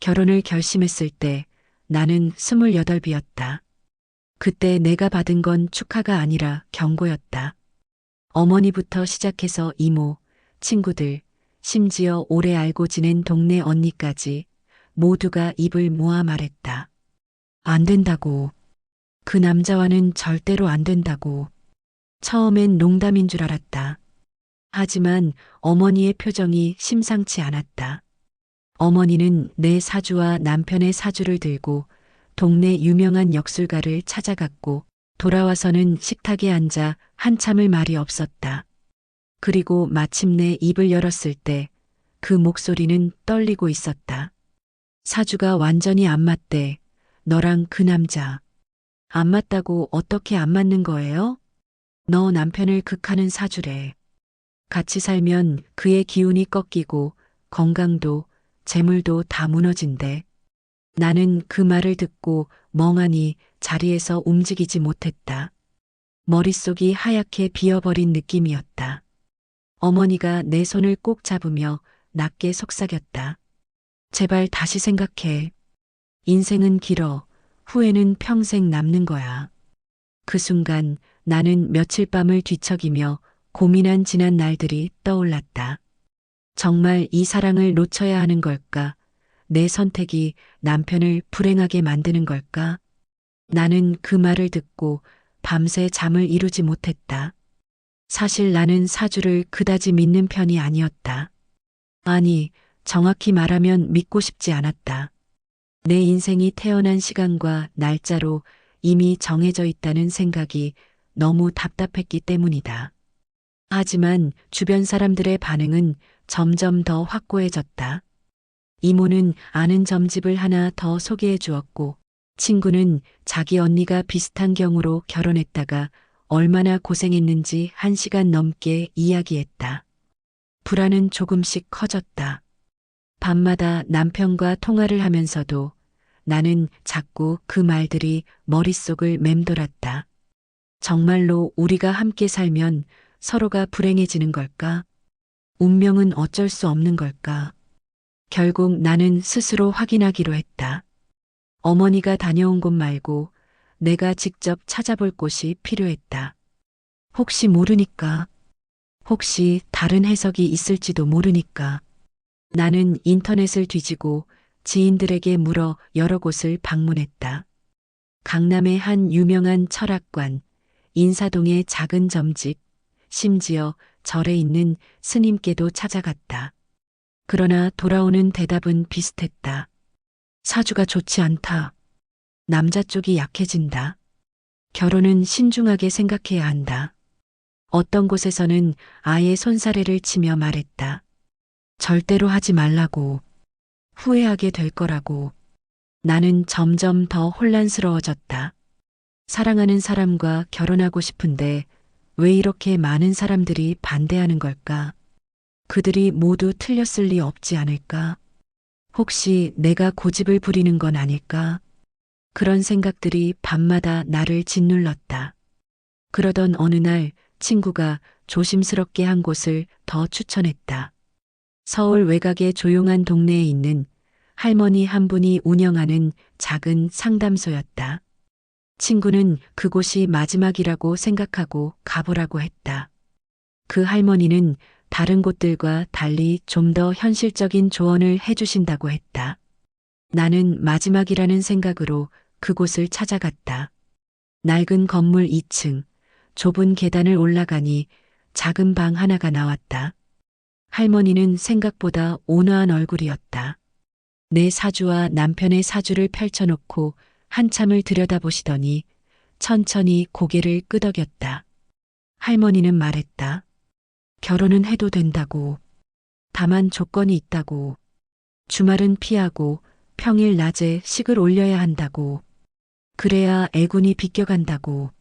결혼을 결심했을 때 나는 28이었다. 그때 내가 받은 건 축하가 아니라 경고였다. 어머니부터 시작해서 이모, 친구들, 심지어 오래 알고 지낸 동네 언니까지 모두가 입을 모아 말했다. 안 된다고. 그 남자와는 절대로 안 된다고. 처음엔 농담인 줄 알았다. 하지만 어머니의 표정이 심상치 않았다. 어머니는 내 사주와 남편의 사주를 들고 동네 유명한 역술가를 찾아갔고 돌아와서는 식탁에 앉아 한참을 말이 없었다. 그리고 마침내 입을 열었을 때 그 목소리는 떨리고 있었다. 사주가 완전히 안 맞대. 너랑 그 남자. 안 맞다고 어떻게 안 맞는 거예요? 너 남편을 극하는 사주래. 같이 살면 그의 기운이 꺾이고 건강도 재물도 다 무너진대. 나는 그 말을 듣고 멍하니 자리에서 움직이지 못했다. 머릿속이 하얗게 비어버린 느낌이었다. 어머니가 내 손을 꼭 잡으며 낮게 속삭였다. 제발 다시 생각해. 인생은 길어. 후회는 평생 남는 거야. 그 순간 나는 며칠 밤을 뒤척이며 고민한 지난 날들이 떠올랐다. 정말 이 사랑을 놓쳐야 하는 걸까? 내 선택이 남편을 불행하게 만드는 걸까? 나는 그 말을 듣고 밤새 잠을 이루지 못했다. 사실 나는 사주를 그다지 믿는 편이 아니었다. 아니, 정확히 말하면 믿고 싶지 않았다. 내 인생이 태어난 시간과 날짜로 이미 정해져 있다는 생각이 너무 답답했기 때문이다. 하지만 주변 사람들의 반응은 점점 더 확고해졌다. 이모는 아는 점집을 하나 더 소개해 주었고, 친구는 자기 언니가 비슷한 경우로 결혼했다가 얼마나 고생했는지 1시간 넘게 이야기했다. 불안은 조금씩 커졌다. 밤마다 남편과 통화를 하면서도 나는 자꾸 그 말들이 머릿속을 맴돌았다. 정말로 우리가 함께 살면 서로가 불행해지는 걸까? 운명은 어쩔 수 없는 걸까? 결국 나는 스스로 확인하기로 했다. 어머니가 다녀온 곳 말고 내가 직접 찾아볼 곳이 필요했다. 혹시 모르니까. 혹시 다른 해석이 있을지도 모르니까. 나는 인터넷을 뒤지고 지인들에게 물어 여러 곳을 방문했다. 강남의 한 유명한 철학관, 인사동의 작은 점집, 심지어 절에 있는 스님께도 찾아갔다. 그러나 돌아오는 대답은 비슷했다. 사주가 좋지 않다. 남자 쪽이 약해진다. 결혼은 신중하게 생각해야 한다. 어떤 곳에서는 아예 손사래를 치며 말했다. 절대로 하지 말라고. 후회하게 될 거라고. 나는 점점 더 혼란스러워졌다. 사랑하는 사람과 결혼하고 싶은데 왜 이렇게 많은 사람들이 반대하는 걸까? 그들이 모두 틀렸을 리 없지 않을까? 혹시 내가 고집을 부리는 건 아닐까? 그런 생각들이 밤마다 나를 짓눌렀다. 그러던 어느 날 친구가 조심스럽게 한 곳을 더 추천했다. 서울 외곽의 조용한 동네에 있는 할머니 한 분이 운영하는 작은 상담소였다. 친구는 그곳이 마지막이라고 생각하고 가보라고 했다. 그 할머니는 다른 곳들과 달리 좀 더 현실적인 조언을 해주신다고 했다. 나는 마지막이라는 생각으로 그곳을 찾아갔다. 낡은 건물 2층, 좁은 계단을 올라가니 작은 방 하나가 나왔다. 할머니는 생각보다 온화한 얼굴이었다. 내 사주와 남편의 사주를 펼쳐놓고 한참을 들여다보시더니 천천히 고개를 끄덕였다. 할머니는 말했다. 결혼은 해도 된다고. 다만 조건이 있다고. 주말은 피하고 평일 낮에 식을 올려야 한다고. 그래야 애군이 비껴간다고.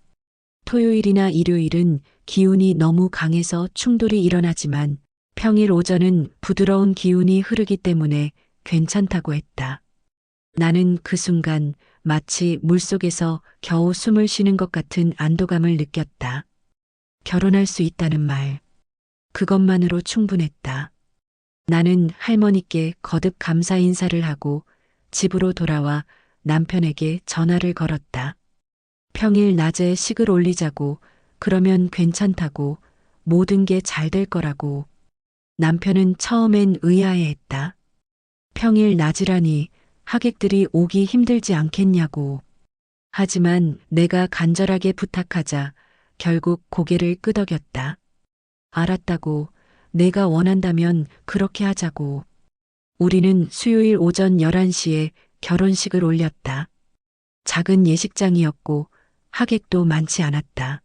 토요일이나 일요일은 기운이 너무 강해서 충돌이 일어나지만 평일 오전은 부드러운 기운이 흐르기 때문에 괜찮다고 했다. 나는 그 순간 마치 물속에서 겨우 숨을 쉬는 것 같은 안도감을 느꼈다. 결혼할 수 있다는 말. 그것만으로 충분했다. 나는 할머니께 거듭 감사 인사를 하고 집으로 돌아와 남편에게 전화를 걸었다. 평일 낮에 식을 올리자고, 그러면 괜찮다고, 모든 게 잘 될 거라고. 남편은 처음엔 의아해했다. 평일 낮이라니 하객들이 오기 힘들지 않겠냐고. 하지만 내가 간절하게 부탁하자 결국 고개를 끄덕였다. 알았다고, 내가 원한다면 그렇게 하자고. 우리는 수요일 오전 11시에 결혼식을 올렸다. 작은 예식장이었고 하객도 많지 않았다.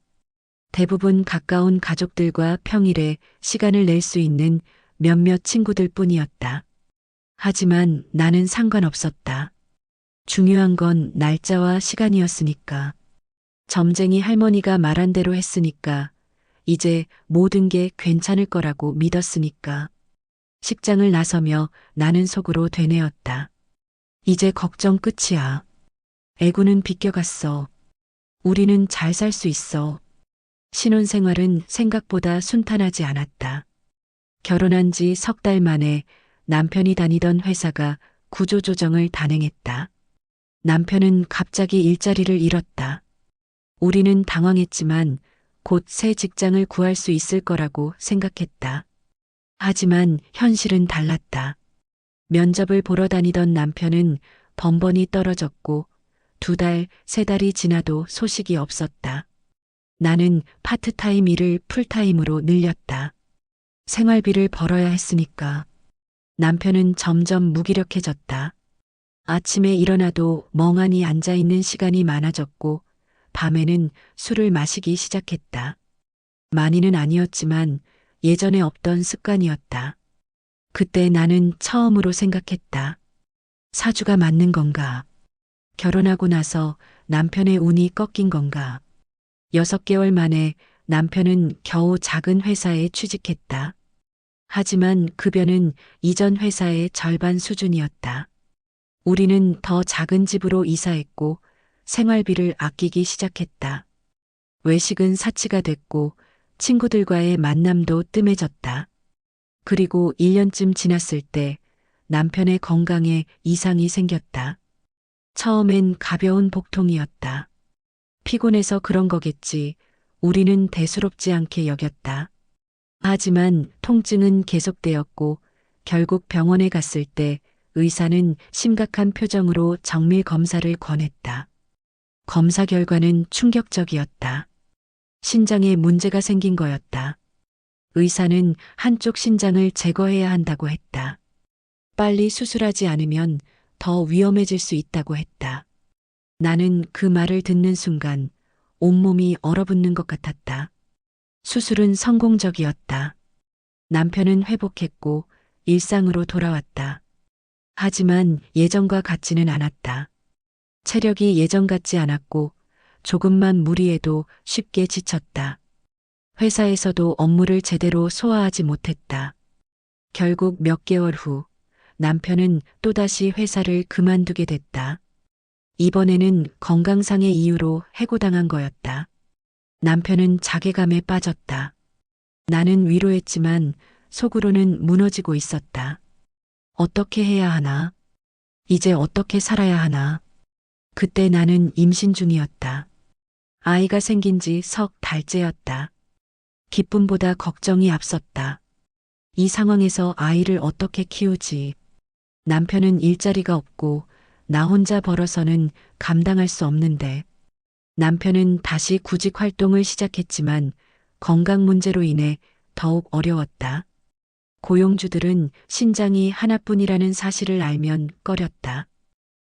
대부분 가까운 가족들과 평일에 시간을 낼 수 있는 몇몇 친구들 뿐이었다. 하지만 나는 상관없었다. 중요한 건 날짜와 시간이었으니까. 점쟁이 할머니가 말한 대로 했으니까. 이제 모든 게 괜찮을 거라고 믿었으니까. 식장을 나서며 나는 속으로 되뇌었다. 이제 걱정 끝이야. 애구는 비껴갔어. 우리는 잘 살 수 있어. 신혼생활은 생각보다 순탄하지 않았다. 결혼한 지 석 달 만에 남편이 다니던 회사가 구조조정을 단행했다. 남편은 갑자기 일자리를 잃었다. 우리는 당황했지만 곧 새 직장을 구할 수 있을 거라고 생각했다. 하지만 현실은 달랐다. 면접을 보러 다니던 남편은 번번이 떨어졌고 2달, 3달이 지나도 소식이 없었다. 나는 파트타임 일을 풀타임으로 늘렸다. 생활비를 벌어야 했으니까. 남편은 점점 무기력해졌다. 아침에 일어나도 멍하니 앉아있는 시간이 많아졌고 밤에는 술을 마시기 시작했다. 많이는 아니었지만 예전에 없던 습관이었다. 그때 나는 처음으로 생각했다. 사주가 맞는 건가? 결혼하고 나서 남편의 운이 꺾인 건가? 6개월 만에 남편은 겨우 작은 회사에 취직했다. 하지만 급여는 이전 회사의 절반 수준이었다. 우리는 더 작은 집으로 이사했고 생활비를 아끼기 시작했다. 외식은 사치가 됐고 친구들과의 만남도 뜸해졌다. 그리고 1년쯤 지났을 때 남편의 건강에 이상이 생겼다. 처음엔 가벼운 복통이었다. 피곤해서 그런 거겠지. 우리는 대수롭지 않게 여겼다. 하지만 통증은 계속되었고 결국 병원에 갔을 때 의사는 심각한 표정으로 정밀 검사를 권했다. 검사 결과는 충격적이었다. 신장에 문제가 생긴 거였다. 의사는 한쪽 신장을 제거해야 한다고 했다. 빨리 수술하지 않으면 더 위험해질 수 있다고 했다. 나는 그 말을 듣는 순간 온몸이 얼어붙는 것 같았다. 수술은 성공적이었다. 남편은 회복했고 일상으로 돌아왔다. 하지만 예전과 같지는 않았다. 체력이 예전 같지 않았고 조금만 무리해도 쉽게 지쳤다. 회사에서도 업무를 제대로 소화하지 못했다. 결국 몇 개월 후 남편은 또다시 회사를 그만두게 됐다. 이번에는 건강상의 이유로 해고당한 거였다. 남편은 자괴감에 빠졌다. 나는 위로했지만 속으로는 무너지고 있었다. 어떻게 해야 하나? 이제 어떻게 살아야 하나? 그때 나는 임신 중이었다. 아이가 생긴 지 석 달째였다. 기쁨보다 걱정이 앞섰다. 이 상황에서 아이를 어떻게 키우지? 남편은 일자리가 없고 나 혼자 벌어서는 감당할 수 없는데. 남편은 다시 구직 활동을 시작했지만 건강 문제로 인해 더욱 어려웠다. 고용주들은 신장이 하나뿐이라는 사실을 알면 꺼렸다.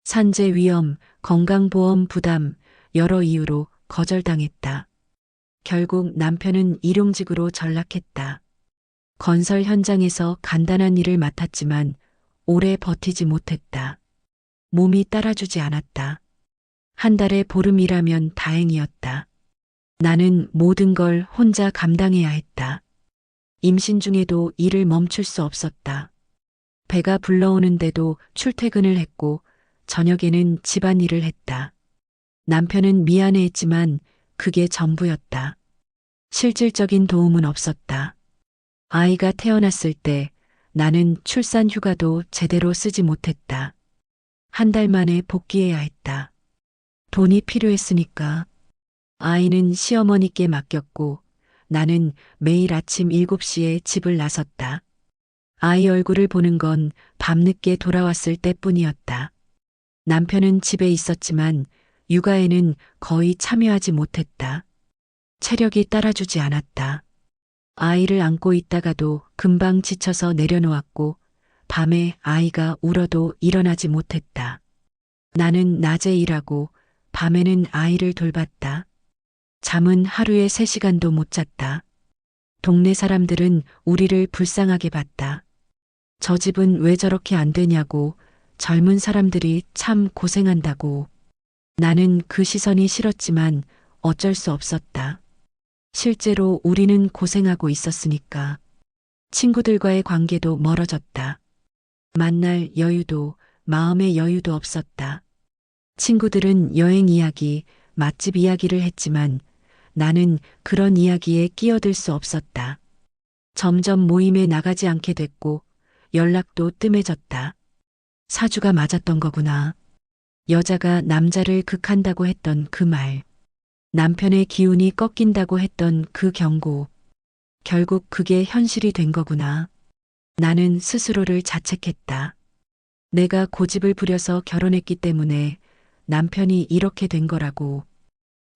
산재 위험, 건강보험 부담, 여러 이유로 거절당했다. 결국 남편은 일용직으로 전락했다. 건설 현장에서 간단한 일을 맡았지만 오래 버티지 못했다. 몸이 따라주지 않았다. 한 달에 보름 일하면 다행이었다. 나는 모든 걸 혼자 감당해야 했다. 임신 중에도 일을 멈출 수 없었다. 배가 불러오는데도 출퇴근을 했고 저녁에는 집안일을 했다. 남편은 미안해했지만 그게 전부였다. 실질적인 도움은 없었다. 아이가 태어났을 때 나는 출산 휴가도 제대로 쓰지 못했다. 한 달 만에 복귀해야 했다. 돈이 필요했으니까. 아이는 시어머니께 맡겼고 나는 매일 아침 7시에 집을 나섰다. 아이 얼굴을 보는 건 밤늦게 돌아왔을 때뿐이었다. 남편은 집에 있었지만 육아에는 거의 참여하지 못했다. 체력이 따라주지 않았다. 아이를 안고 있다가도 금방 지쳐서 내려놓았고 밤에 아이가 울어도 일어나지 못했다. 나는 낮에 일하고 밤에는 아이를 돌봤다. 잠은 하루에 3시간도 못 잤다. 동네 사람들은 우리를 불쌍하게 봤다. 저 집은 왜 저렇게 안 되냐고, 젊은 사람들이 참 고생한다고. 나는 그 시선이 싫었지만 어쩔 수 없었다. 실제로 우리는 고생하고 있었으니까. 친구들과의 관계도 멀어졌다. 만날 여유도, 마음의 여유도 없었다. 친구들은 여행 이야기, 맛집 이야기를 했지만 나는 그런 이야기에 끼어들 수 없었다. 점점 모임에 나가지 않게 됐고 연락도 뜸해졌다. 사주가 맞았던 거구나. 여자가 남자를 극한다고 했던 그 말. 남편의 기운이 꺾인다고 했던 그 경고. 결국 그게 현실이 된 거구나. 나는 스스로를 자책했다. 내가 고집을 부려서 결혼했기 때문에 남편이 이렇게 된 거라고.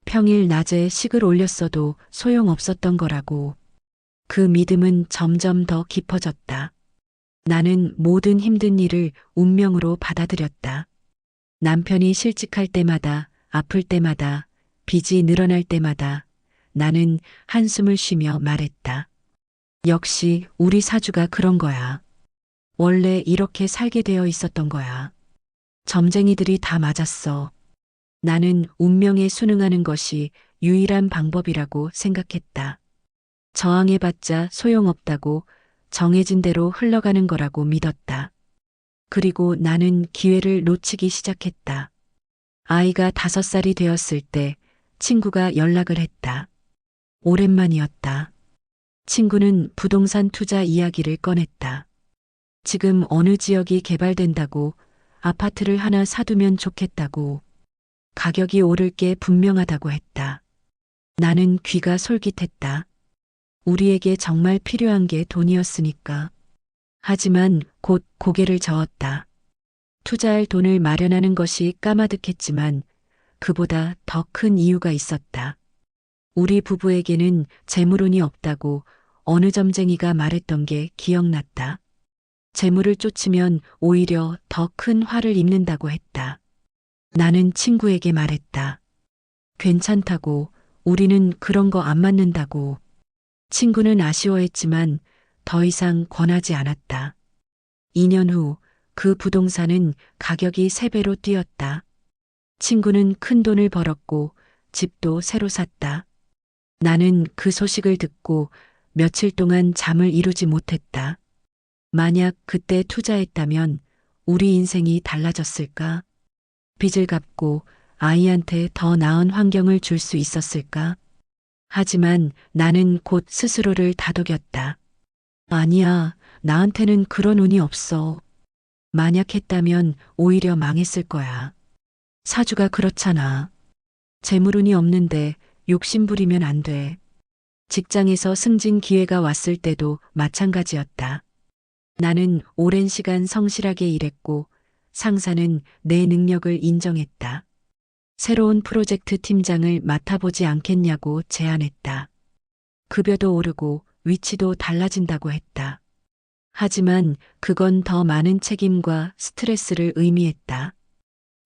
평일 낮에 식을 올렸어도 소용없었던 거라고. 그 믿음은 점점 더 깊어졌다. 나는 모든 힘든 일을 운명으로 받아들였다. 남편이 실직할 때마다, 아플 때마다, 빚이 늘어날 때마다 나는 한숨을 쉬며 말했다. 역시 우리 사주가 그런 거야. 원래 이렇게 살게 되어 있었던 거야. 점쟁이들이 다 맞았어. 나는 운명에 순응하는 것이 유일한 방법이라고 생각했다. 저항해봤자 소용없다고 정해진 대로 흘러가는 거라고 믿었다. 그리고 나는 기회를 놓치기 시작했다. 아이가 5살이 되었을 때 친구가 연락을 했다. 오랜만이었다. 친구는 부동산 투자 이야기를 꺼냈다. 지금 어느 지역이 개발된다고 아파트를 하나 사두면 좋겠다고 가격이 오를 게 분명하다고 했다. 나는 귀가 솔깃했다. 우리에게 정말 필요한 게 돈이었으니까. 하지만 곧 고개를 저었다. 투자할 돈을 마련하는 것이 까마득했지만 그보다 더 큰 이유가 있었다. 우리 부부에게는 재물운이 없다고 어느 점쟁이가 말했던 게 기억났다. 재물을 쫓으면 오히려 더 큰 화를 입는다고 했다. 나는 친구에게 말했다. 괜찮다고, 우리는 그런 거 안 맞는다고. 친구는 아쉬워했지만 더 이상 권하지 않았다. 2년 후 그 부동산은 가격이 3배로 뛰었다. 친구는 큰 돈을 벌었고 집도 새로 샀다. 나는 그 소식을 듣고 며칠 동안 잠을 이루지 못했다. 만약 그때 투자했다면 우리 인생이 달라졌을까? 빚을 갚고 아이한테 더 나은 환경을 줄 수 있었을까? 하지만 나는 곧 스스로를 다독였다. 아니야, 나한테는 그런 운이 없어. 만약 했다면 오히려 망했을 거야. 사주가 그렇잖아. 재물운이 없는데 욕심 부리면 안 돼. 직장에서 승진 기회가 왔을 때도 마찬가지였다. 나는 오랜 시간 성실하게 일했고 상사는 내 능력을 인정했다. 새로운 프로젝트 팀장을 맡아보지 않겠냐고 제안했다. 급여도 오르고 위치도 달라진다고 했다. 하지만 그건 더 많은 책임과 스트레스를 의미했다.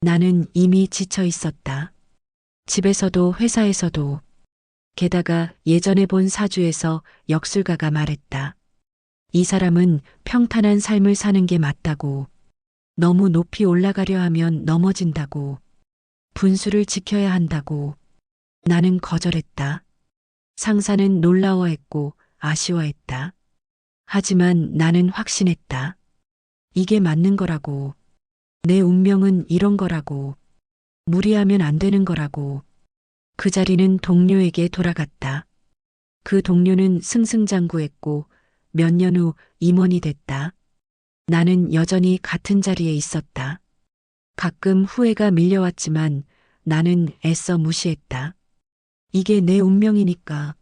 나는 이미 지쳐 있었다. 집에서도 회사에서도. 게다가 예전에 본 사주에서 역술가가 말했다. 이 사람은 평탄한 삶을 사는 게 맞다고. 너무 높이 올라가려 하면 넘어진다고. 분수를 지켜야 한다고. 나는 거절했다. 상사는 놀라워했고 아쉬워했다. 하지만 나는 확신했다. 이게 맞는 거라고. 내 운명은 이런 거라고. 무리하면 안 되는 거라고. 그 자리는 동료에게 돌아갔다. 그 동료는 승승장구했고 몇 년 후 임원이 됐다. 나는 여전히 같은 자리에 있었다. 가끔 후회가 밀려왔지만 나는 애써 무시했다. 이게 내 운명이니까.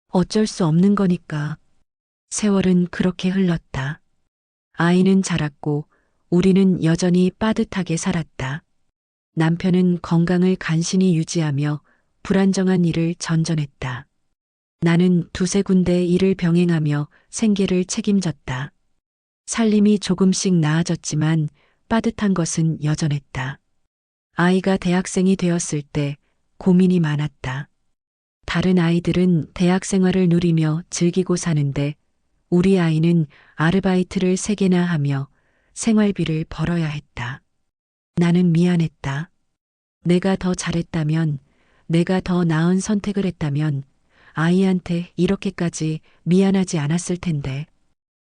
어쩔 수 없는 거니까. 세월은 그렇게 흘렀다. 아이는 자랐고 우리는 여전히 빠듯하게 살았다. 남편은 건강을 간신히 유지하며 불안정한 일을 전전했다. 나는 두세 군데 일을 병행하며 생계를 책임졌다. 살림이 조금씩 나아졌지만 빠듯한 것은 여전했다. 아이가 대학생이 되었을 때 고민이 많았다. 다른 아이들은 대학 생활을 누리며 즐기고 사는데 우리 아이는 아르바이트를 3개나 하며 생활비를 벌어야 했다. 나는 미안했다. 내가 더 잘했다면, 내가 더 나은 선택을 했다면 아이한테 이렇게까지 미안하지 않았을 텐데.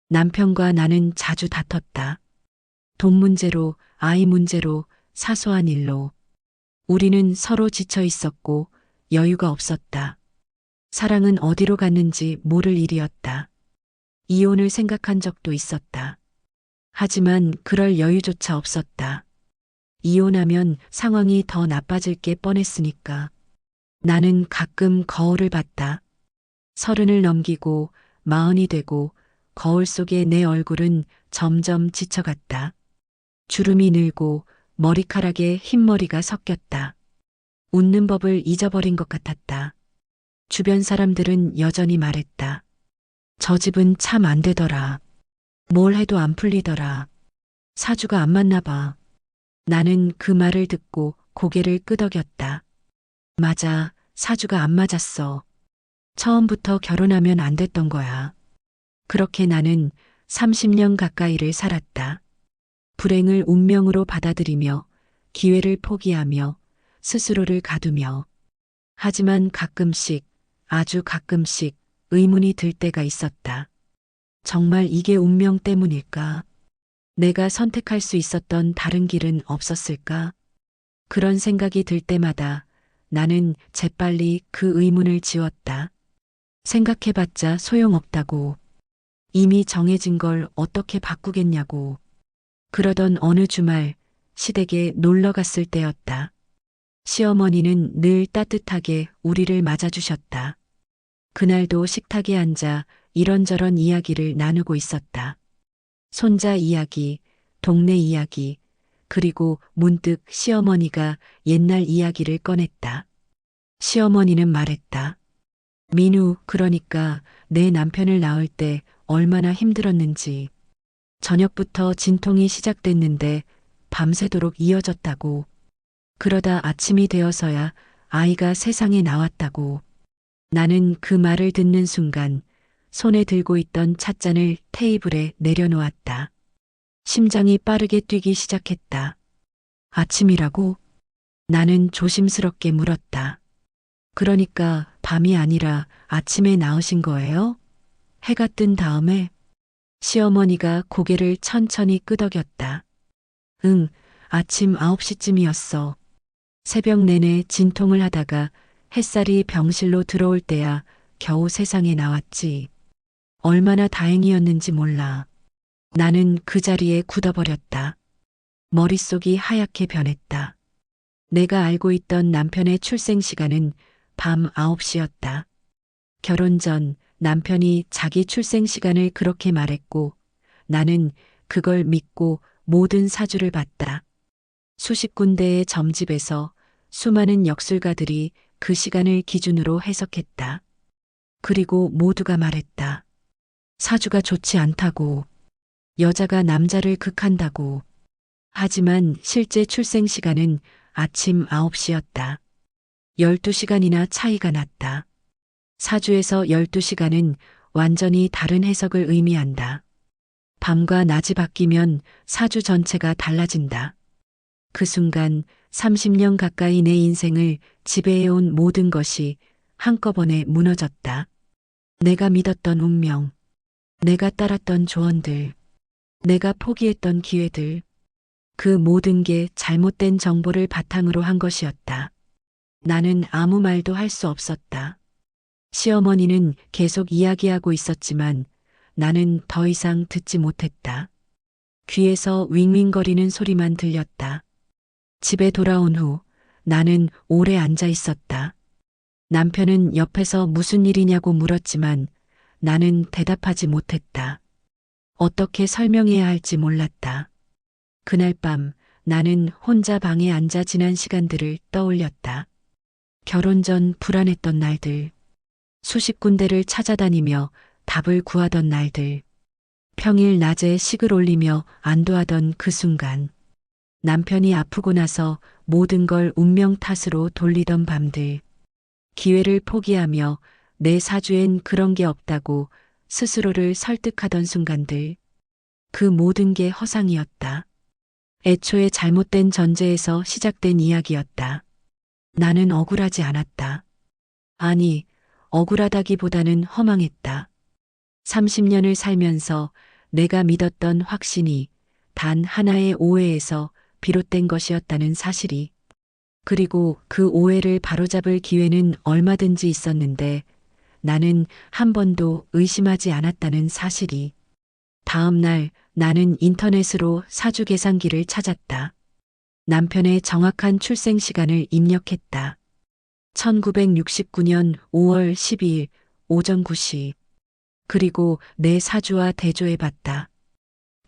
남편과 나는 자주 다퉜다. 돈 문제로, 아이 문제로, 사소한 일로. 우리는 서로 지쳐 있었고 여유가 없었다. 사랑은 어디로 갔는지 모를 일이었다. 이혼을 생각한 적도 있었다. 하지만 그럴 여유조차 없었다. 이혼하면 상황이 더 나빠질 게 뻔했으니까. 나는 가끔 거울을 봤다. 30을 넘기고 40이 되고 거울 속의 내 얼굴은 점점 지쳐갔다. 주름이 늘고 머리카락에 흰머리가 섞였다. 웃는 법을 잊어버린 것 같았다. 주변 사람들은 여전히 말했다. 저 집은 참 안 되더라. 뭘 해도 안 풀리더라. 사주가 안 맞나 봐. 나는 그 말을 듣고 고개를 끄덕였다. 맞아, 사주가 안 맞았어. 처음부터 결혼하면 안 됐던 거야. 그렇게 나는 30년 가까이를 살았다. 불행을 운명으로 받아들이며 기회를 포기하며 스스로를 가두며. 하지만 가끔씩, 아주 가끔씩 의문이 들 때가 있었다. 정말 이게 운명 때문일까? 내가 선택할 수 있었던 다른 길은 없었을까? 그런 생각이 들 때마다 나는 재빨리 그 의문을 지웠다. 생각해봤자 소용없다고. 이미 정해진 걸 어떻게 바꾸겠냐고. 그러던 어느 주말 시댁에 놀러 갔을 때였다. 시어머니는 늘 따뜻하게 우리를 맞아주셨다. 그날도 식탁에 앉아 이런저런 이야기를 나누고 있었다. 손자 이야기, 동네 이야기, 그리고 문득 시어머니가 옛날 이야기를 꺼냈다. 시어머니는 말했다. 민우, 그러니까 내 남편을 낳을 때 얼마나 힘들었는지. 저녁부터 진통이 시작됐는데 밤새도록 이어졌다고. 그러다 아침이 되어서야 아이가 세상에 나왔다고. 나는 그 말을 듣는 순간 손에 들고 있던 찻잔을 테이블에 내려놓았다. 심장이 빠르게 뛰기 시작했다. 아침이라고? 나는 조심스럽게 물었다. 그러니까 밤이 아니라 아침에 나으신 거예요? 해가 뜬 다음에? 시어머니가 고개를 천천히 끄덕였다. 응, 아침 9시쯤이었어. 새벽 내내 진통을 하다가 햇살이 병실로 들어올 때야 겨우 세상에 나왔지. 얼마나 다행이었는지 몰라. 나는 그 자리에 굳어버렸다. 머릿속이 하얗게 변했다. 내가 알고 있던 남편의 출생 시간은 밤 9시였다. 결혼 전 남편이 자기 출생 시간을 그렇게 말했고 나는 그걸 믿고 모든 사주를 봤다. 수십 군데의 점집에서 수많은 역술가들이 그 시간을 기준으로 해석했다. 그리고 모두가 말했다. 사주가 좋지 않다고. 여자가 남자를 극한다고. 하지만 실제 출생 시간은 아침 9시였다. 12시간이나 차이가 났다. 사주에서 12시간은 완전히 다른 해석을 의미한다. 밤과 낮이 바뀌면 사주 전체가 달라진다. 그 순간 30년 가까이 내 인생을 지배해온 모든 것이 한꺼번에 무너졌다. 내가 믿었던 운명, 내가 따랐던 조언들, 내가 포기했던 기회들, 그 모든 게 잘못된 정보를 바탕으로 한 것이었다. 나는 아무 말도 할 수 없었다. 시어머니는 계속 이야기하고 있었지만 나는 더 이상 듣지 못했다. 귀에서 윙윙거리는 소리만 들렸다. 집에 돌아온 후 나는 오래 앉아 있었다. 남편은 옆에서 무슨 일이냐고 물었지만 나는 대답하지 못했다. 어떻게 설명해야 할지 몰랐다. 그날 밤 나는 혼자 방에 앉아 지난 시간들을 떠올렸다. 결혼 전 불안했던 날들, 수십 군데를 찾아다니며 답을 구하던 날들, 평일 낮에 식을 올리며 안도하던 그 순간, 남편이 아프고 나서 모든 걸 운명 탓으로 돌리던 밤들, 기회를 포기하며 내 사주엔 그런 게 없다고 스스로를 설득하던 순간들, 그 모든 게 허상이었다. 애초에 잘못된 전제에서 시작된 이야기였다. 나는 억울하지 않았다. 아니, 억울하다기보다는 허망했다. 30년을 살면서 내가 믿었던 확신이 단 하나의 오해에서 비롯된 것이었다는 사실이, 그리고 그 오해를 바로잡을 기회는 얼마든지 있었는데 나는 한 번도 의심하지 않았다는 사실이. 다음 날 나는 인터넷으로 사주 계산기를 찾았다. 남편의 정확한 출생 시간을 입력했다. 1969년 5월 12일 오전 9시. 그리고 내 사주와 대조해 봤다.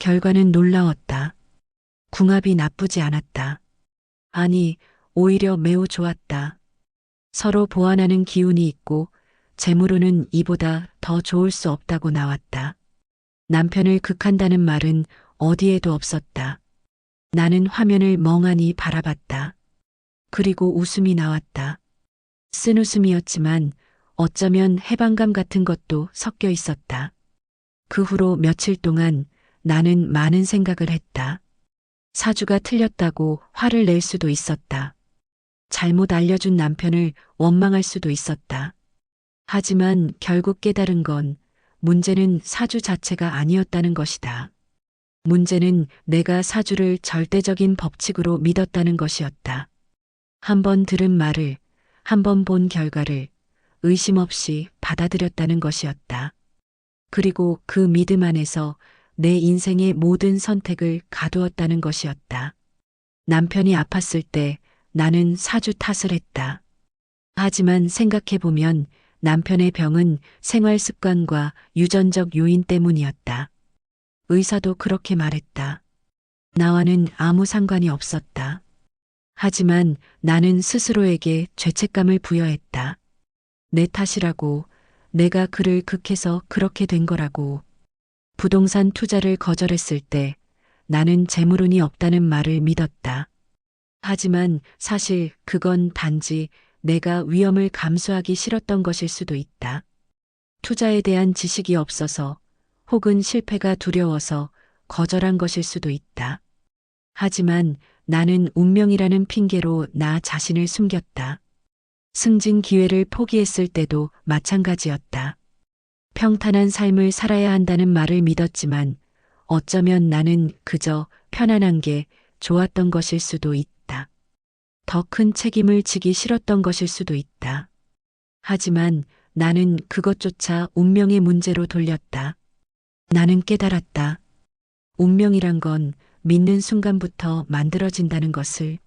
결과는 놀라웠다. 궁합이 나쁘지 않았다. 아니, 오히려 매우 좋았다. 서로 보완하는 기운이 있고 재물운은 이보다 더 좋을 수 없다고 나왔다. 남편을 극한다는 말은 어디에도 없었다. 나는 화면을 멍하니 바라봤다. 그리고 웃음이 나왔다. 쓴 웃음이었지만 어쩌면 해방감 같은 것도 섞여 있었다. 그 후로 며칠 동안 나는 많은 생각을 했다. 사주가 틀렸다고 화를 낼 수도 있었다. 잘못 알려준 남편을 원망할 수도 있었다. 하지만 결국 깨달은 건 문제는 사주 자체가 아니었다는 것이다. 문제는 내가 사주를 절대적인 법칙으로 믿었다는 것이었다. 한 번 들은 말을, 한 번 본 결과를 의심 없이 받아들였다는 것이었다. 그리고 그 믿음 안에서 내 인생의 모든 선택을 가두었다는 것이었다. 남편이 아팠을 때 나는 사주 탓을 했다. 하지만 생각해보면 남편의 병은 생활 습관과 유전적 요인 때문이었다. 의사도 그렇게 말했다. 나와는 아무 상관이 없었다. 하지만 나는 스스로에게 죄책감을 부여했다. 내 탓이라고, 내가 그를 극해서 그렇게 된 거라고. 부동산 투자를 거절했을 때 나는 재물운이 없다는 말을 믿었다. 하지만 사실 그건 단지 내가 위험을 감수하기 싫었던 것일 수도 있다. 투자에 대한 지식이 없어서 혹은 실패가 두려워서 거절한 것일 수도 있다. 하지만 나는 운명이라는 핑계로 나 자신을 숨겼다. 승진 기회를 포기했을 때도 마찬가지였다. 평탄한 삶을 살아야 한다는 말을 믿었지만 어쩌면 나는 그저 편안한 게 좋았던 것일 수도 있다. 더 큰 책임을 지기 싫었던 것일 수도 있다. 하지만 나는 그것조차 운명의 문제로 돌렸다. 나는 깨달았다. 운명이란 건 믿는 순간부터 만들어진다는 것을.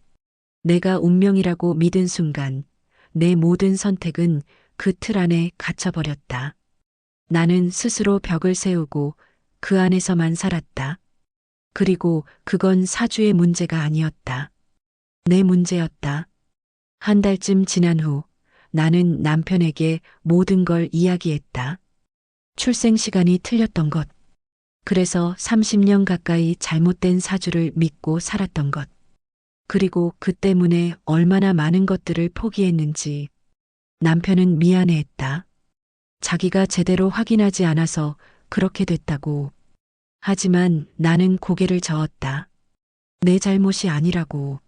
내가 운명이라고 믿은 순간 내 모든 선택은 그 틀 안에 갇혀버렸다. 나는 스스로 벽을 세우고 그 안에서만 살았다. 그리고 그건 사주의 문제가 아니었다. 내 문제였다. 한 달쯤 지난 후 나는 남편에게 모든 걸 이야기했다. 출생 시간이 틀렸던 것. 그래서 30년 가까이 잘못된 사주를 믿고 살았던 것. 그리고 그 때문에 얼마나 많은 것들을 포기했는지. 남편은 미안해했다. 자기가 제대로 확인하지 않아서 그렇게 됐다고. 하지만 나는 고개를 저었다. 내 잘못이 아니라고.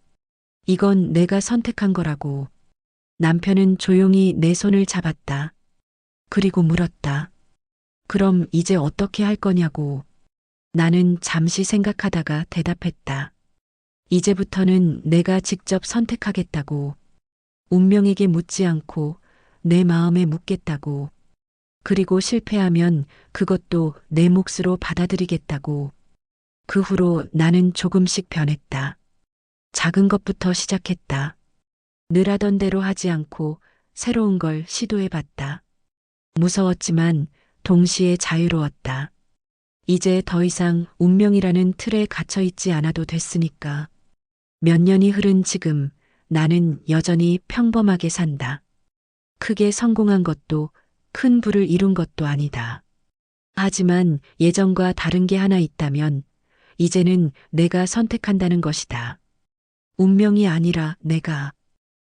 이건 내가 선택한 거라고. 남편은 조용히 내 손을 잡았다. 그리고 물었다. 그럼 이제 어떻게 할 거냐고. 나는 잠시 생각하다가 대답했다. 이제부터는 내가 직접 선택하겠다고. 운명에게 묻지 않고 내 마음에 묻겠다고. 그리고 실패하면 그것도 내 몫으로 받아들이겠다고. 그 후로 나는 조금씩 변했다. 작은 것부터 시작했다. 늘 하던 대로 하지 않고 새로운 걸 시도해봤다. 무서웠지만 동시에 자유로웠다. 이제 더 이상 운명이라는 틀에 갇혀있지 않아도 됐으니까. 몇 년이 흐른 지금 나는 여전히 평범하게 산다. 크게 성공한 것도 큰 부를 이룬 것도 아니다. 하지만 예전과 다른 게 하나 있다면 이제는 내가 선택한다는 것이다. 운명이 아니라 내가.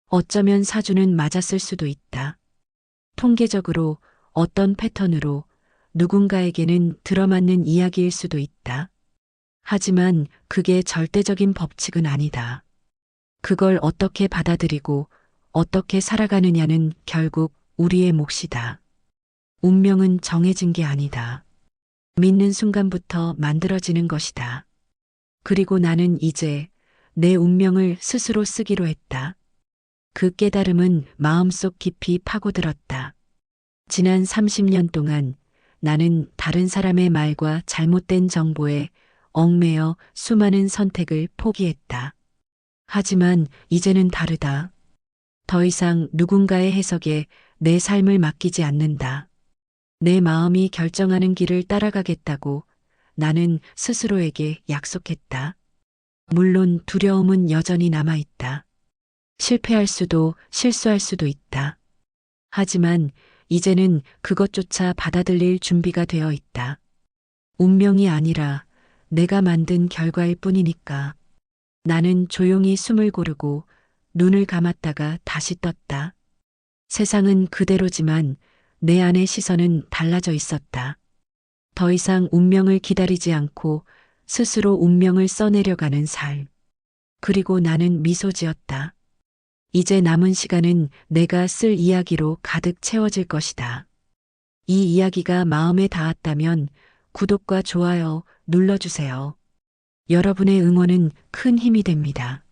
어쩌면 사주는 맞았을 수도 있다. 통계적으로 어떤 패턴으로 누군가에게는 들어맞는 이야기일 수도 있다. 하지만 그게 절대적인 법칙은 아니다. 그걸 어떻게 받아들이고 어떻게 살아가느냐는 결국 우리의 몫이다. 운명은 정해진 게 아니다. 믿는 순간부터 만들어지는 것이다. 그리고 나는 이제 내 운명을 스스로 쓰기로 했다. 그 깨달음은 마음속 깊이 파고들었다. 지난 30년 동안 나는 다른 사람의 말과 잘못된 정보에 얽매여 수많은 선택을 포기했다. 하지만 이제는 다르다. 더 이상 누군가의 해석에 내 삶을 맡기지 않는다. 내 마음이 결정하는 길을 따라가겠다고 나는 스스로에게 약속했다. 물론 두려움은 여전히 남아있다. 실패할 수도 실수할 수도 있다. 하지만 이제는 그것조차 받아들일 준비가 되어 있다. 운명이 아니라 내가 만든 결과일 뿐이니까. 나는 조용히 숨을 고르고 눈을 감았다가 다시 떴다. 세상은 그대로지만 내 안의 시선은 달라져 있었다. 더 이상 운명을 기다리지 않고 스스로 운명을 써내려가는 삶. 그리고 나는 미소 지었다. 이제 남은 시간은 내가 쓸 이야기로 가득 채워질 것이다. 이 이야기가 마음에 닿았다면 구독과 좋아요 눌러주세요. 여러분의 응원은 큰 힘이 됩니다.